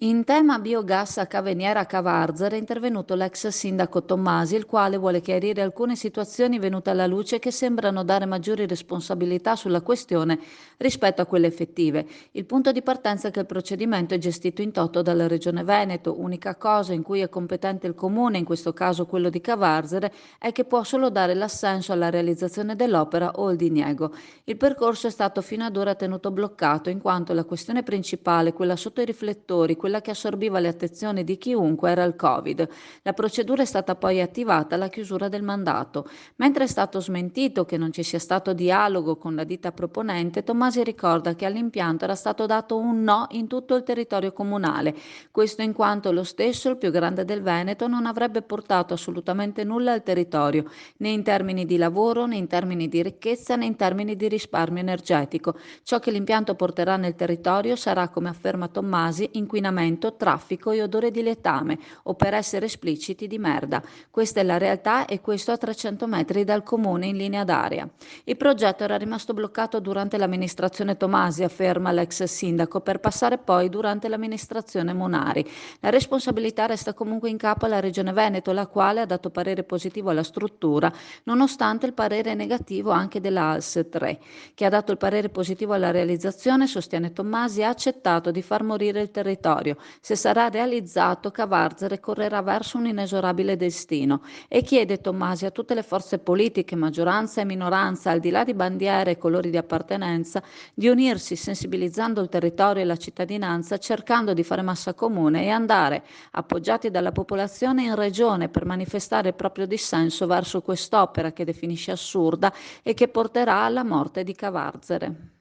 In tema biogas a Caveniera Cavarzere è intervenuto l'ex sindaco Tommasi, il quale vuole chiarire alcune situazioni venute alla luce che sembrano dare maggiori responsabilità sulla questione rispetto a quelle effettive. Il punto di partenza è che il procedimento è gestito in toto dalla Regione Veneto. Unica cosa in cui è competente il comune, in questo caso quello di Cavarzere, è che può solo dare l'assenso alla realizzazione dell'opera o il diniego. Il percorso è stato fino ad ora tenuto bloccato in quanto la questione principale, quella sotto i riflettori, quella che assorbiva le attenzioni di chiunque, era il Covid. La procedura è stata poi attivata alla chiusura del mandato. Mentre è stato smentito che non ci sia stato dialogo con la ditta proponente, Tommasi ricorda che all'impianto era stato dato un no in tutto il territorio comunale. Questo in quanto lo stesso, il più grande del Veneto, non avrebbe portato assolutamente nulla al territorio, né in termini di lavoro, né in termini di ricchezza, né in termini di risparmio energetico. Ciò che l'impianto porterà nel territorio sarà, come afferma Tommasi, inquinamento, traffico e odore di letame, o per essere espliciti di merda. Questa è la realtà e questo a 300 metri dal comune in linea d'aria. Il progetto era rimasto bloccato durante l'amministrazione Tommasi, afferma l'ex sindaco, per passare poi durante l'amministrazione Monari. La responsabilità resta comunque in capo alla Regione Veneto, la quale ha dato parere positivo alla struttura, nonostante il parere negativo anche della ALS 3, che ha dato il parere positivo alla realizzazione, sostiene Tommasi, ha accettato di far morire il territorio. Se sarà realizzato, Cavarzere correrà verso un inesorabile destino e chiede Tommasi a tutte le forze politiche, maggioranza e minoranza, al di là di bandiere e colori di appartenenza, di unirsi sensibilizzando il territorio e la cittadinanza, cercando di fare massa comune e andare, appoggiati dalla popolazione, in regione per manifestare il proprio dissenso verso quest'opera che definisce assurda e che porterà alla morte di Cavarzere.